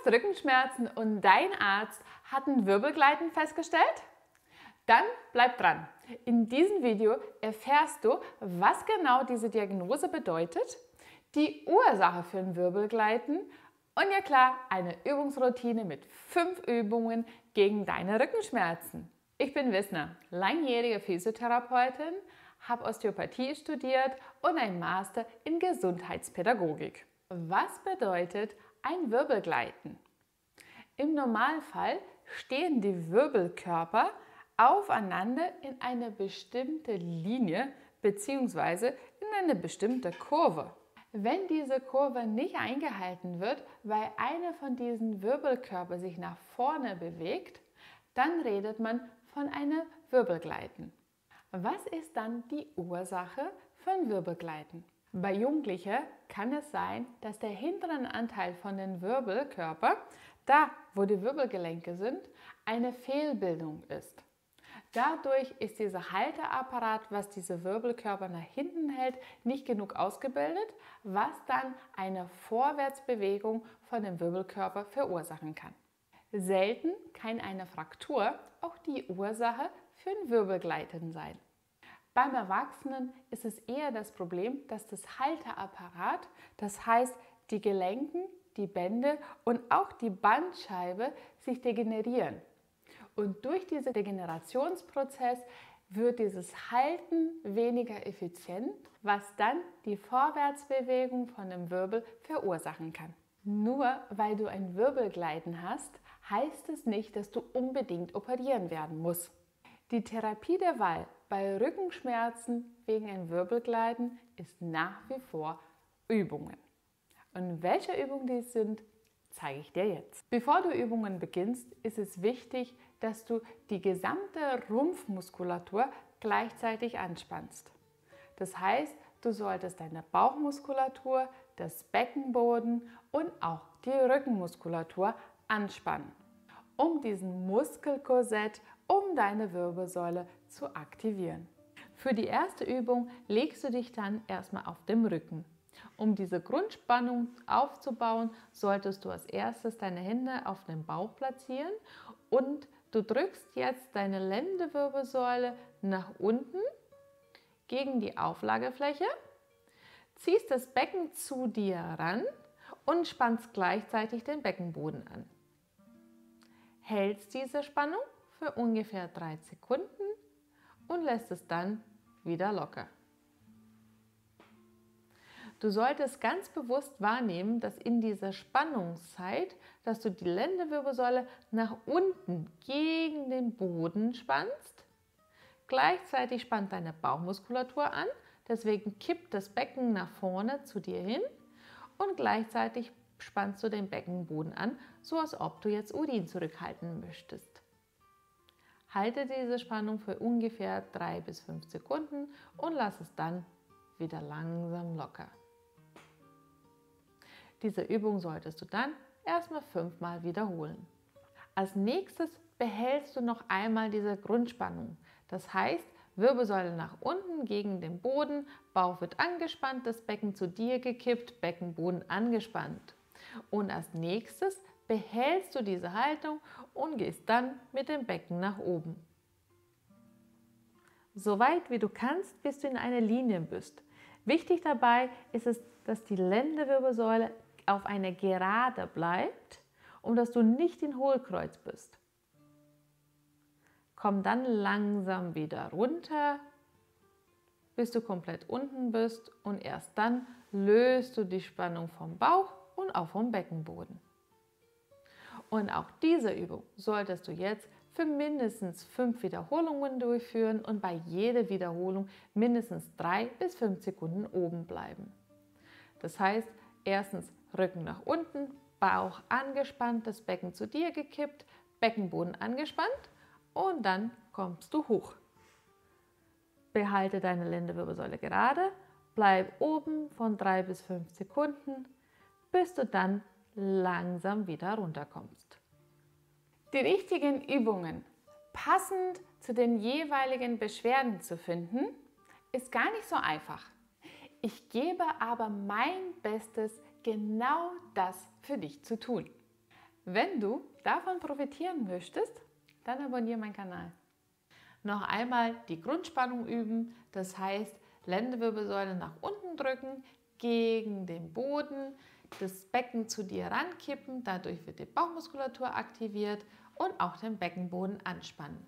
hast Rückenschmerzen und dein Arzt hat ein Wirbelgleiten festgestellt? Dann bleib dran. In diesem Video erfährst du, was genau diese Diagnose bedeutet, die Ursache für ein Wirbelgleiten und ja klar, eine Übungsroutine mit 5 Übungen gegen deine Rückenschmerzen. Ich bin Wisner, langjährige Physiotherapeutin, habe Osteopathie studiert und ein Master in Gesundheitspädagogik. Was bedeutet ein Wirbelgleiten? Im Normalfall stehen die Wirbelkörper aufeinander in eine bestimmte Linie bzw. in eine bestimmte Kurve. Wenn diese Kurve nicht eingehalten wird, weil einer von diesen Wirbelkörpern sich nach vorne bewegt, dann redet man von einem Wirbelgleiten. Was ist dann die Ursache von Wirbelgleiten? Bei Jugendlichen kann es sein, dass der hintere Anteil von den Wirbelkörpern, da wo die Wirbelgelenke sind, eine Fehlbildung ist. Dadurch ist dieser Halteapparat, was diese Wirbelkörper nach hinten hält, nicht genug ausgebildet, was dann eine Vorwärtsbewegung von dem Wirbelkörper verursachen kann. Selten kann eine Fraktur auch die Ursache für ein Wirbelgleiten sein. Beim Erwachsenen ist es eher das Problem, dass das Halteapparat, das heißt die Gelenken, die Bänder und auch die Bandscheibe sich degenerieren. Und durch diesen Degenerationsprozess wird dieses Halten weniger effizient, was dann die Vorwärtsbewegung von dem Wirbel verursachen kann. Nur weil du ein Wirbelgleiten hast, heißt es nicht, dass du unbedingt operieren werden musst. Die Therapie der Wahl bei Rückenschmerzen wegen einem Wirbelgleiten ist nach wie vor Übungen. Und welche Übungen dies sind, zeige ich dir jetzt. Bevor du Übungen beginnst, ist es wichtig, dass du die gesamte Rumpfmuskulatur gleichzeitig anspannst. Das heißt, du solltest deine Bauchmuskulatur, das Beckenboden und auch die Rückenmuskulatur anspannen, um diesen Muskelkorsett um deine Wirbelsäule zu aktivieren. Für die erste Übung legst du dich dann erstmal auf dem Rücken. Um diese Grundspannung aufzubauen, solltest du als erstes deine Hände auf den Bauch platzieren und du drückst jetzt deine Lendenwirbelsäule nach unten gegen die Auflagefläche, ziehst das Becken zu dir ran und spannst gleichzeitig den Beckenboden an. Hältst diese Spannung für ungefähr 3 Sekunden und lässt es dann wieder locker. Du solltest ganz bewusst wahrnehmen, dass in dieser Spannungszeit, dass du die Lendenwirbelsäule nach unten gegen den Boden spannst. Gleichzeitig spannt deine Bauchmuskulatur an, deswegen kippt das Becken nach vorne zu dir hin und gleichzeitig spannst du den Beckenboden an, so als ob du jetzt Urin zurückhalten möchtest. Halte diese Spannung für ungefähr 3 bis 5 Sekunden und lass es dann wieder langsam locker. Diese Übung solltest du dann erstmal 5 Mal wiederholen. Als nächstes behältst du noch einmal diese Grundspannung. Das heißt, Wirbelsäule nach unten gegen den Boden, Bauch wird angespannt, das Becken zu dir gekippt, Beckenboden angespannt. Und als nächstes behältst du diese Haltung und gehst dann mit dem Becken nach oben. So weit wie du kannst, bis du in einer Linie bist. Wichtig dabei ist es, dass die Lendenwirbelsäule auf einer Gerade bleibt und dass du nicht in Hohlkreuz bist. Komm dann langsam wieder runter, bis du komplett unten bist und erst dann löst du die Spannung vom Bauch und auch vom Beckenboden. Und auch diese Übung solltest du jetzt für mindestens 5 Wiederholungen durchführen und bei jeder Wiederholung mindestens 3 bis 5 Sekunden oben bleiben. Das heißt, erstens Rücken nach unten, Bauch angespannt, das Becken zu dir gekippt, Beckenboden angespannt und dann kommst du hoch. Behalte deine Lendenwirbelsäule gerade, bleib oben von 3 bis 5 Sekunden, bis du dann langsam wieder runterkommst. Die richtigen Übungen passend zu den jeweiligen Beschwerden zu finden, ist gar nicht so einfach. Ich gebe aber mein Bestes, genau das für dich zu tun. Wenn du davon profitieren möchtest, dann abonniere meinen Kanal. Noch einmal die Grundspannung üben, das heißt Lendenwirbelsäule nach unten drücken, gegen den Boden, das Becken zu dir rankippen, dadurch wird die Bauchmuskulatur aktiviert und auch den Beckenboden anspannen.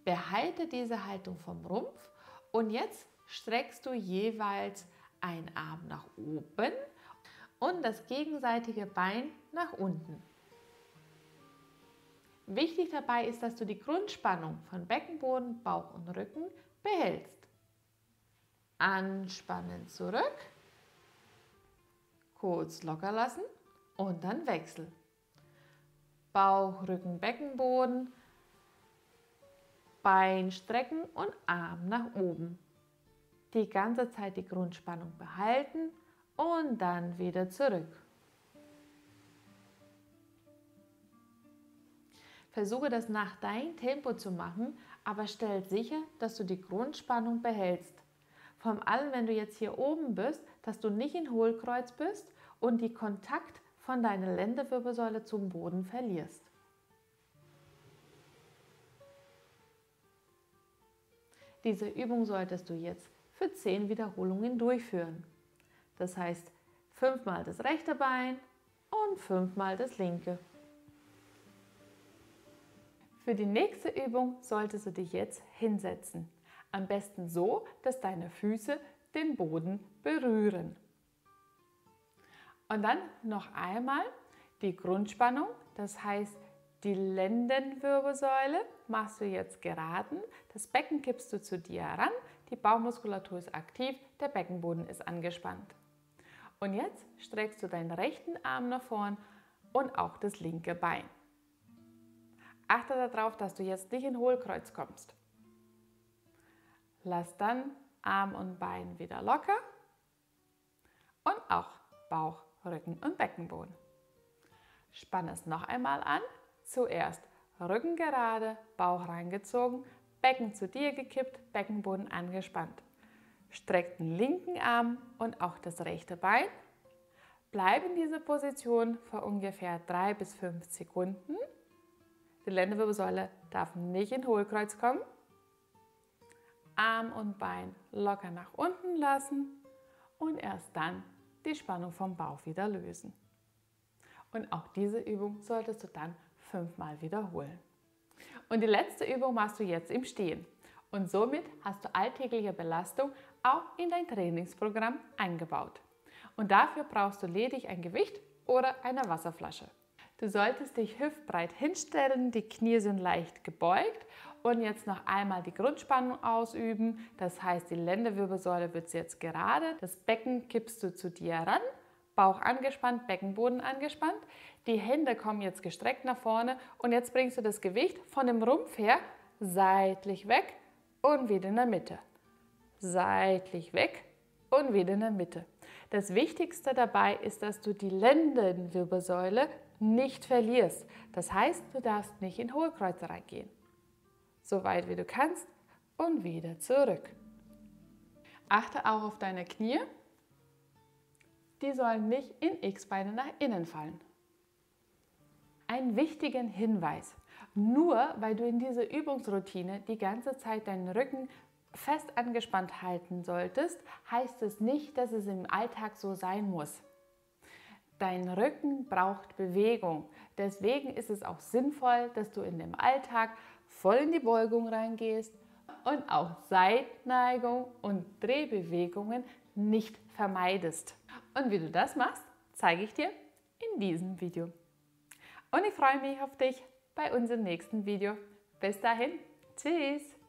Behalte diese Haltung vom Rumpf und jetzt streckst du jeweils einen Arm nach oben und das gegenseitige Bein nach unten. Wichtig dabei ist, dass du die Grundspannung von Beckenboden, Bauch und Rücken behältst. Anspannen zurück, kurz locker lassen und dann Wechsel. Bauch, Rücken, Beckenboden, Bein strecken und Arm nach oben. Die ganze Zeit die Grundspannung behalten und dann wieder zurück. Versuche das nach deinem Tempo zu machen, aber stell sicher, dass du die Grundspannung behältst. Vor allem, wenn du jetzt hier oben bist, dass du nicht in Hohlkreuz bist und die Kontakt von deiner Lendenwirbelsäule zum Boden verlierst. Diese Übung solltest du jetzt für 10 Wiederholungen durchführen. Das heißt, 5-mal das rechte Bein und 5-mal das linke. Für die nächste Übung solltest du dich jetzt hinsetzen. Am besten so, dass deine Füße den Boden berühren. Und dann noch einmal die Grundspannung, das heißt, die Lendenwirbelsäule machst du jetzt geraden, das Becken kippst du zu dir heran, die Bauchmuskulatur ist aktiv, der Beckenboden ist angespannt. Und jetzt streckst du deinen rechten Arm nach vorn und auch das linke Bein. Achte darauf, dass du jetzt nicht in Hohlkreuz kommst. Lass dann Arm und Bein wieder locker und auch Bauch, Rücken und Beckenboden. Spann es noch einmal an. Zuerst Rücken gerade, Bauch reingezogen, Becken zu dir gekippt, Beckenboden angespannt. Streck den linken Arm und auch das rechte Bein. Bleib in dieser Position für ungefähr 3 bis 5 Sekunden. Die Lendenwirbelsäule darf nicht in Hohlkreuz kommen. Arm und Bein locker nach unten lassen und erst dann die Spannung vom Bauch wieder lösen. Und auch diese Übung solltest du dann 5-mal wiederholen. Und die letzte Übung machst du jetzt im Stehen. Und somit hast du alltägliche Belastung auch in dein Trainingsprogramm eingebaut. Und dafür brauchst du lediglich ein Gewicht oder eine Wasserflasche. Du solltest dich hüftbreit hinstellen, die Knie sind leicht gebeugt und jetzt noch einmal die Grundspannung ausüben. Das heißt, die Lendenwirbelsäule wird jetzt gerade, das Becken kippst du zu dir ran, Bauch angespannt, Beckenboden angespannt. Die Hände kommen jetzt gestreckt nach vorne und jetzt bringst du das Gewicht von dem Rumpf her seitlich weg und wieder in der Mitte. Seitlich weg und wieder in der Mitte. Das Wichtigste dabei ist, dass du die Lendenwirbelsäule nicht verlierst. Das heißt, du darfst nicht in Hohlkreuz reingehen. So weit wie du kannst und wieder zurück. Achte auch auf deine Knie. Die sollen nicht in X-Beine nach innen fallen. Einen wichtigen Hinweis. Nur weil du in dieser Übungsroutine die ganze Zeit deinen Rücken fest angespannt halten solltest, heißt es nicht, dass es im Alltag so sein muss. Dein Rücken braucht Bewegung. Deswegen ist es auch sinnvoll, dass du in dem Alltag voll in die Beugung reingehst und auch Seitneigung und Drehbewegungen nicht vermeidest. Und wie du das machst, zeige ich dir in diesem Video. Und ich freue mich auf dich bei unserem nächsten Video. Bis dahin, tschüss!